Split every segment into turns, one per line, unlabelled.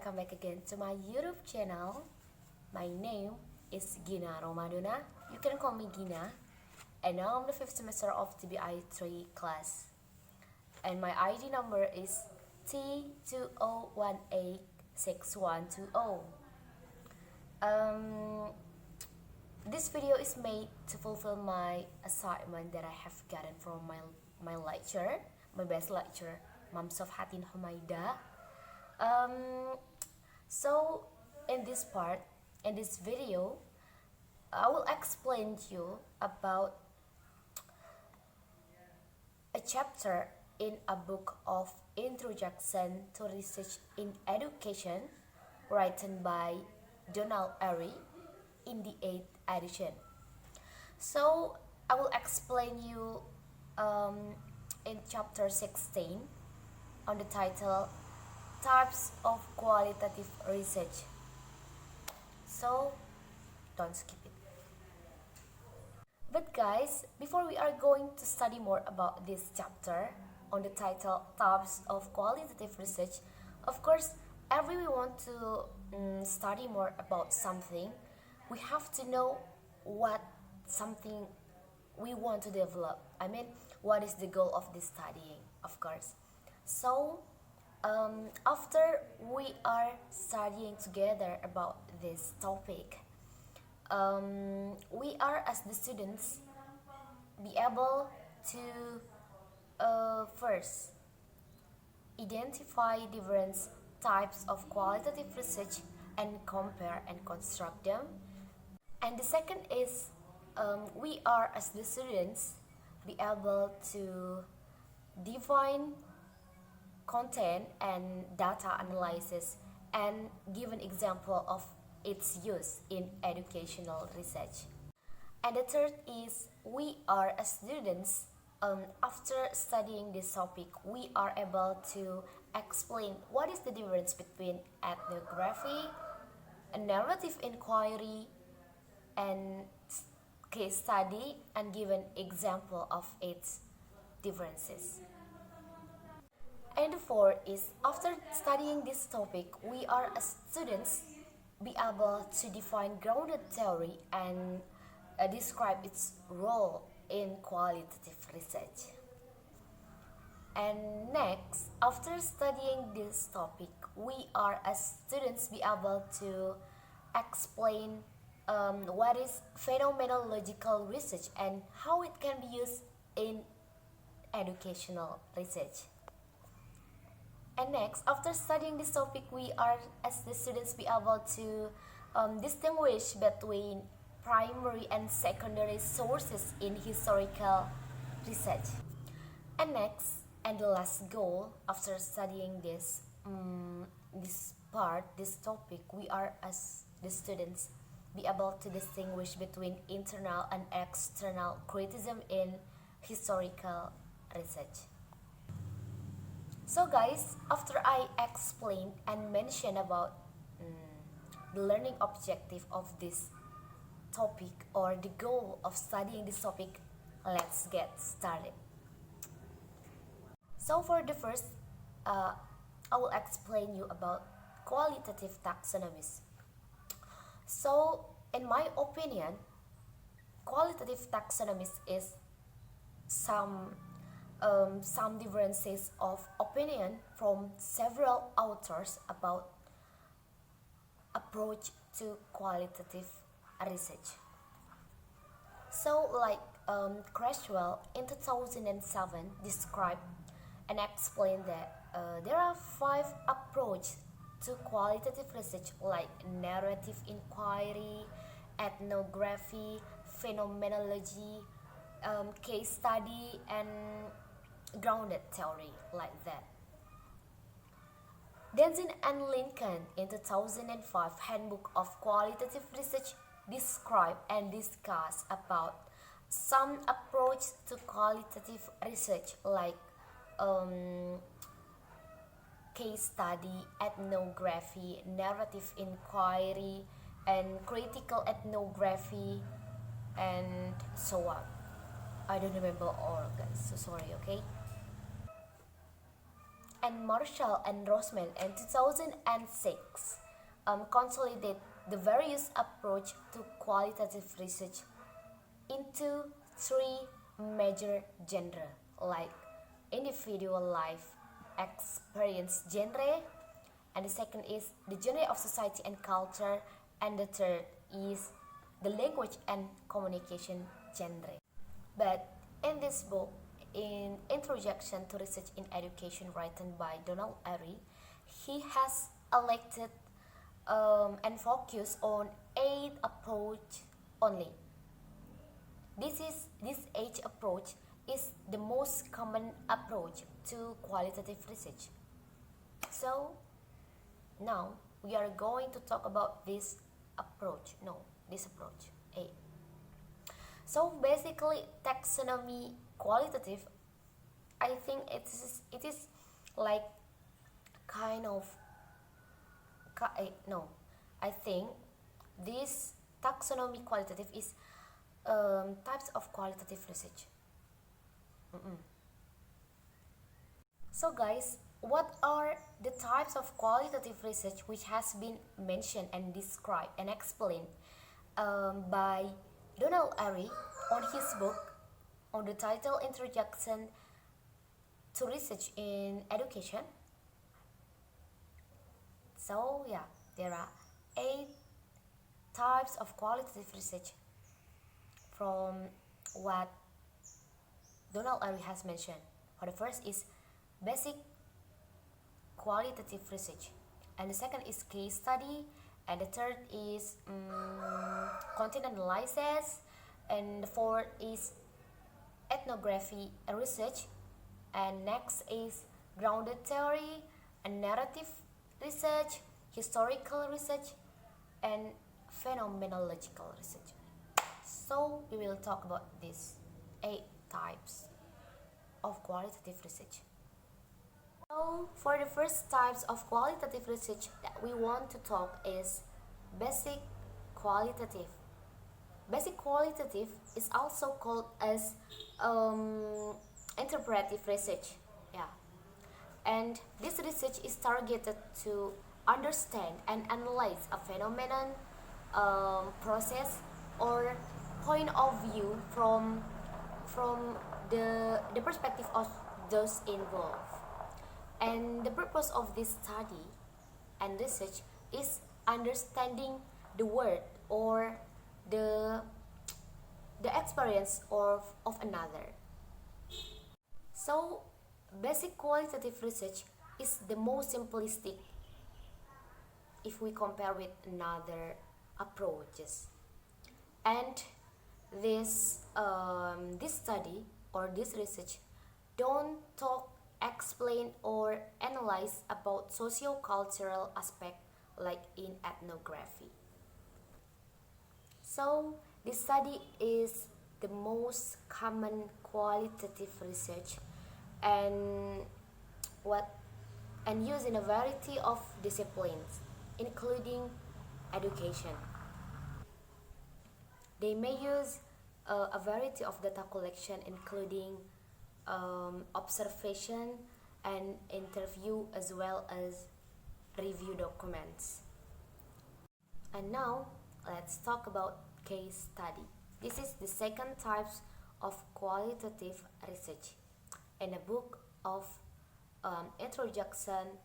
welcome back again to my YouTube channel. My name is Gina Romadona. You can call me Gina. And now I'm the 5th semester of TBI 3 class. And my ID number is T20186120. This video is made to fulfill my assignment that I have gotten from my lecturer, my best lecturer, Mam Sofhatin Humaida. So in this video, I will explain to you about a chapter in a book of Introduction to Research in Education written by Donald Airy in the 8th edition. So I will explain you in chapter 16 on the title Types of Qualitative Research. So don't skip it. But guys, before we are going to study more about this chapter on the title Types of Qualitative Research, of course, every we want to study more about something, we have to know what something we want to develop. I mean, what is the goal of this studying, of course. So after we are studying together about this topic, we are as the students be able to first identify different types of qualitative research and compare and construct them. And the second is we are as the students be able to define content and data analysis and give an example of its use in educational research. And the third is we are as students, after studying this topic, we are able to explain what is the difference between ethnography, a narrative inquiry, and case study, and give an example of its differences. And the fourth is after studying this topic, we are as students be able to define grounded theory and describe its role in qualitative research. And next, after studying this topic, we are as students be able to explain what is phenomenological research and how it can be used in educational research. And next, after studying this topic, we are as the students be able to distinguish between primary and secondary sources in historical research. And next, and the last goal after studying this topic, we are as the students be able to distinguish between internal and external criticism in historical research. So guys, after I explained and mentioned about the learning objective of this topic or the goal of studying this topic, let's get started. So for the first, I will explain you about qualitative taxonomies. So in my opinion, qualitative taxonomies is some differences of opinion from several authors about approach to qualitative research. So like Creswell in 2007 described and explained that there are 5 approaches to qualitative research like narrative inquiry, ethnography, phenomenology, case study, and grounded theory, like that. Denzin and Lincoln in 2005 Handbook of Qualitative Research describe and discuss about some approach to qualitative research like case study, ethnography, narrative inquiry, and critical ethnography, and so on. I don't remember all, guys, so sorry, okay? and Marshall and Rosman in 2006 consolidate the various approach to qualitative research into three major genres like individual life experience genre, and the second is the genre of society and culture, and the third is the language and communication genre. But in this book, in Introduction to Research in Education, written by Donald Airy, he has elected and focused on 8 approach only. This age approach is the most common approach to qualitative research. So now we are going to talk about this approach. No, this approach A. So basically, taxonomy qualitative, I think it is like kind of no. I think this taxonomy qualitative is types of qualitative research. So guys, what are the types of qualitative research which has been mentioned and described and explained by Donald Airy on his book on the title Introduction to Research in Education? So yeah, there are 8 types of qualitative research from what Donald Airy has mentioned. For the first is basic qualitative research, and the second is case study, and the third is content analysis, and the fourth is ethnography research, and next is grounded theory and narrative research, historical research, and phenomenological research. So we will talk about these 8 types of qualitative research. So for the first types of qualitative research that we want to talk is basic qualitative. Basic qualitative is also called as interpretive research. Yeah. And this research is targeted to understand and analyze a phenomenon, process, or point of view from the perspective of those involved. And the purpose of this study and research is understanding the word or the experience of another. So basic qualitative research is the most simplistic if we compare with another approaches. And this study or this research don't talk, explain, or analyze about socio-cultural aspect like in ethnography. So this study is the most common qualitative research and used in a variety of disciplines, including education. They may use a variety of data collection, including observation and interview, as well as review documents. And now let's talk about case study. This is the second type of qualitative research in a book of Introduction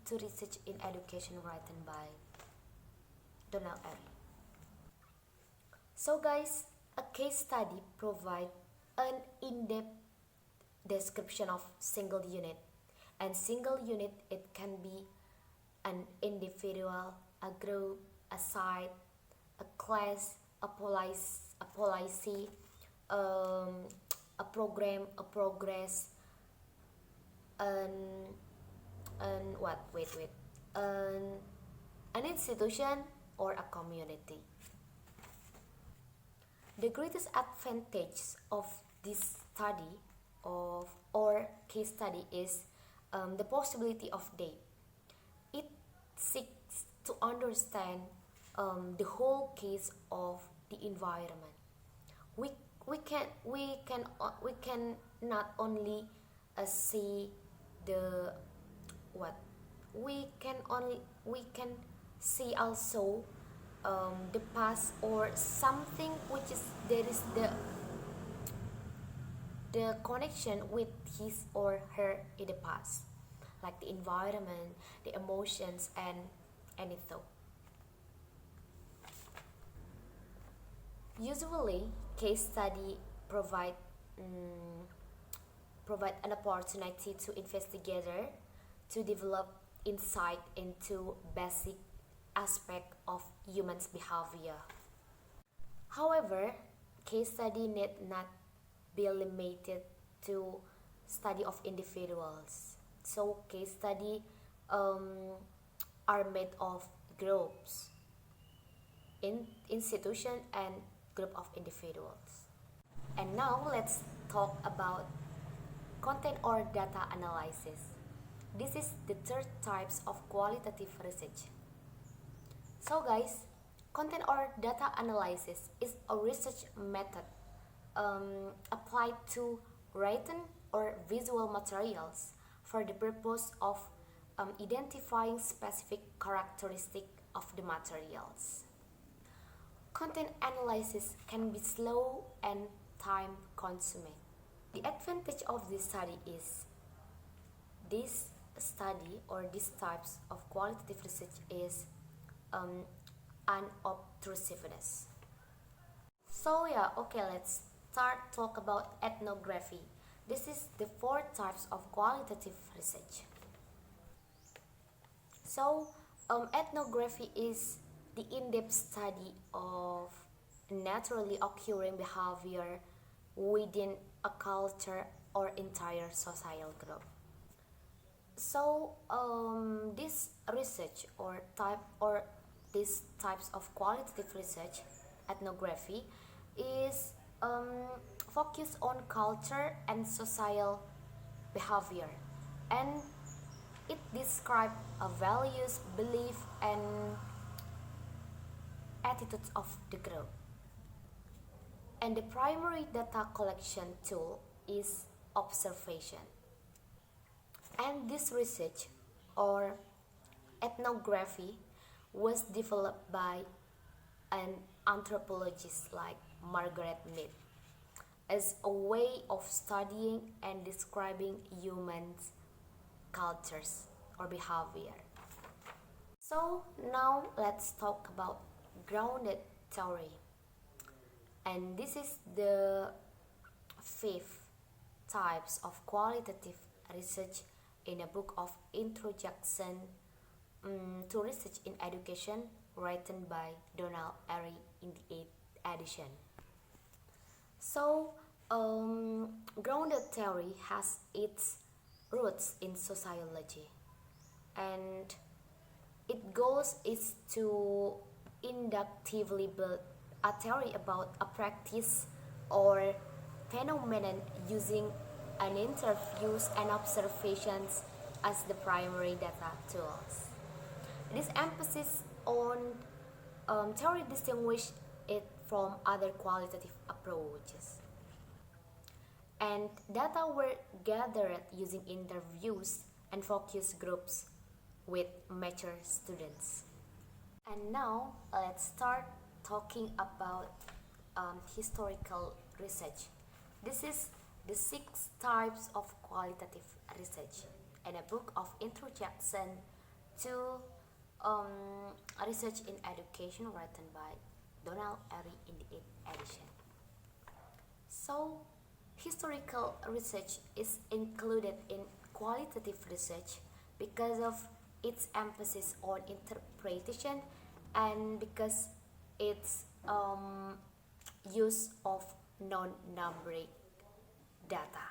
to Research in Education, written by Donald Airy. So guys, a case study provides an in-depth description of single unit, and single unit, it can be an individual, a group, a site, a class, a policy, a program, a progress, an institution, or a community. The greatest advantage of this study or case study is the possibility of data. It seeks to understand the whole case of the environment. We can not only see the what we can see also the past or something which is there is the connection with his or her in the past, like the environment, the emotions, and anything. Usually, case study mm, provide an opportunity to investigator to develop insight into basic aspect of humans' behavior. However, case study need not be limited to study of individuals. So case study um, are made of groups, institution, and group of individuals. And now let's talk about content or data analysis. This is the third types of qualitative research. So guys, content or data analysis is a research method applied to written or visual materials for the purpose of identifying specific characteristic of the materials. Content analysis can be slow and time consuming. The advantage of this study is this study or these types of qualitative research is unobtrusiveness. So yeah, okay, let's start talk about ethnography. This is the four types of qualitative research. So ethnography is the in-depth study of naturally occurring behavior within a culture or entire social group. So this research or type or these types of qualitative research, ethnography, is focused on culture and social behavior, and it describes values, belief, and attitudes of the group. And the primary data collection tool is observation. And this research or ethnography was developed by an anthropologist like Margaret Mead as a way of studying and describing human cultures or behavior. So now let's talk about grounded theory. And this is the fifth types of qualitative research in a book of Introduction to Research in Education written by Donald Airy in the 8th edition. So, grounded theory has its roots in sociology, and its goals is to inductively build a theory about a practice or phenomenon using an interviews and observations as the primary data tools. This emphasis on theory distinguish it from other qualitative approaches. And data were gathered using interviews and focus groups with mature students. And now let's start talking about historical research. This is the 6 types of qualitative research and a book of Introduction to Research in Education written by Donald Airy in the 8th edition. So, historical research is included in qualitative research because of its emphasis on interpretation and because its use of non-numeric data.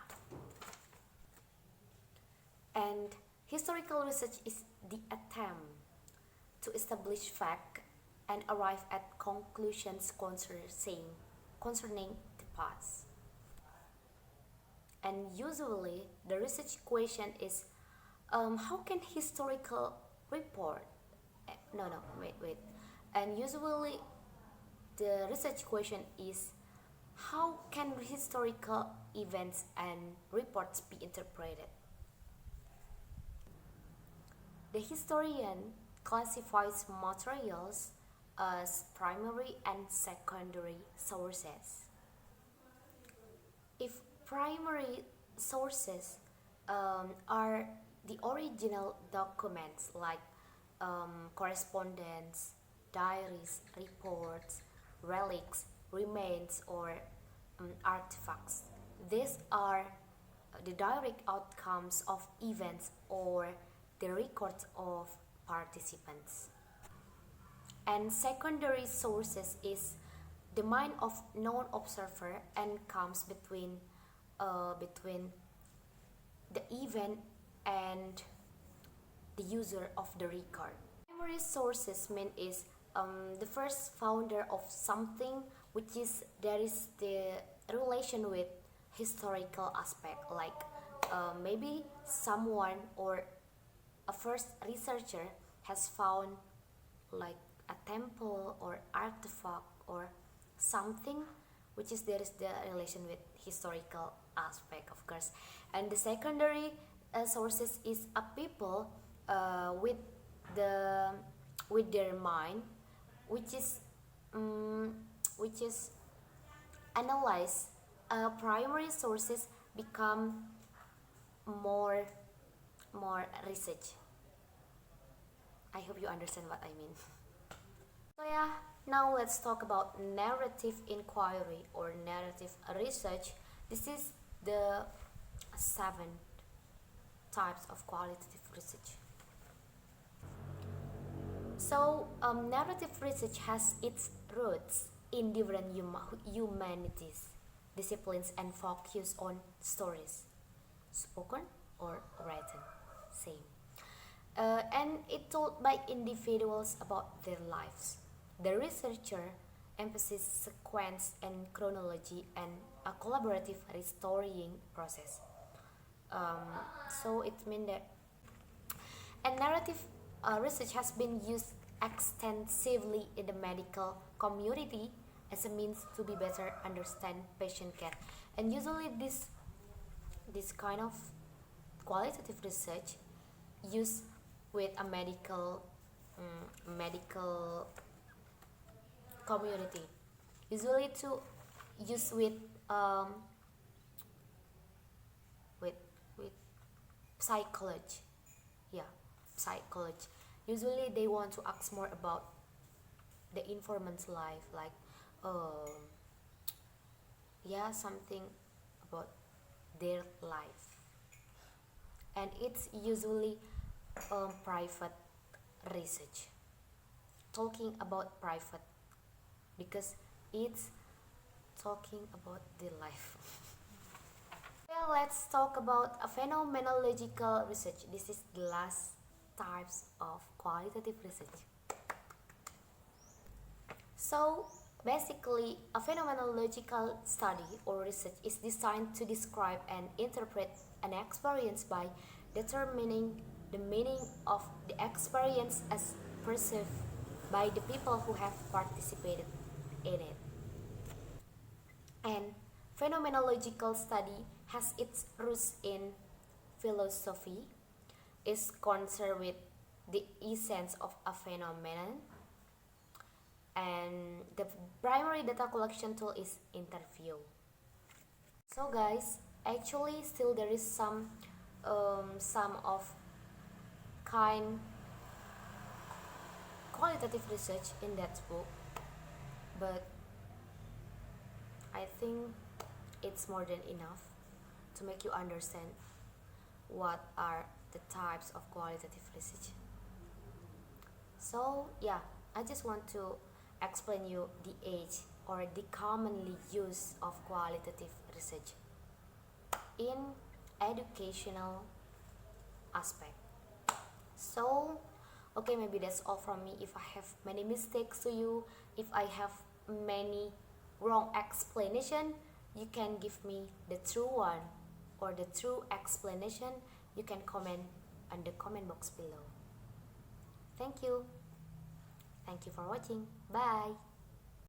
And historical research is the attempt to establish fact and arrive at conclusions concerning the past. And usually the research question is how can historical report wait. And usually the research question is how can historical events and reports be interpreted. The historian classifies materials as primary and secondary sources. If primary sources are the original documents like correspondence, diaries, reports, relics, remains, or artifacts. These are the direct outcomes of events or the records of participants. And secondary sources is the mind of non-observer and comes between the event and the user of the record. Primary sources mean is the first founder of something, which is there is the relation with historical aspect, like maybe someone or a first researcher has found like a temple or artifact or something, which is there is the relation with historical aspect, of course. And the secondary sources is a people with their mind, which is analyze primary sources become more research. I hope you understand what I mean. So yeah, now let's talk about narrative inquiry or narrative research. This is the 7 types of qualitative research. So narrative research has its roots in different humanities disciplines and focus on stories, spoken or written, same. And it told by individuals about their lives. The researcher emphasizes sequence and chronology and a collaborative restoring process. So it means that and narrative research has been used extensively in the medical community as a means to be better understand patient care. And usually this kind of qualitative research used with a medical community, usually to use with psychology. Yeah, psychology. Usually they want to ask more about the informant's life, like yeah, something about their life. And it's usually private research, talking about private, because it's talking about their life. Well, let's talk about a phenomenological research. This is the last types of qualitative research. So basically, a phenomenological study or research is designed to describe and interpret an experience by determining the meaning of the experience as perceived by the people who have participated in it. And phenomenological study has its roots in philosophy, is concerned with the essence of a phenomenon, and the primary data collection tool is interview. So guys, actually still there is some of kind qualitative research in that book, but I think it's more than enough to make you understand what are the types of qualitative research. So yeah, I just want to explain you the age or the commonly used of qualitative research in educational aspect. So okay, maybe that's all from me. If I have many mistakes to you, if I have many wrong explanation, you can give me the true one or the true explanation. You can comment on the comment box below. Thank you for watching. Bye.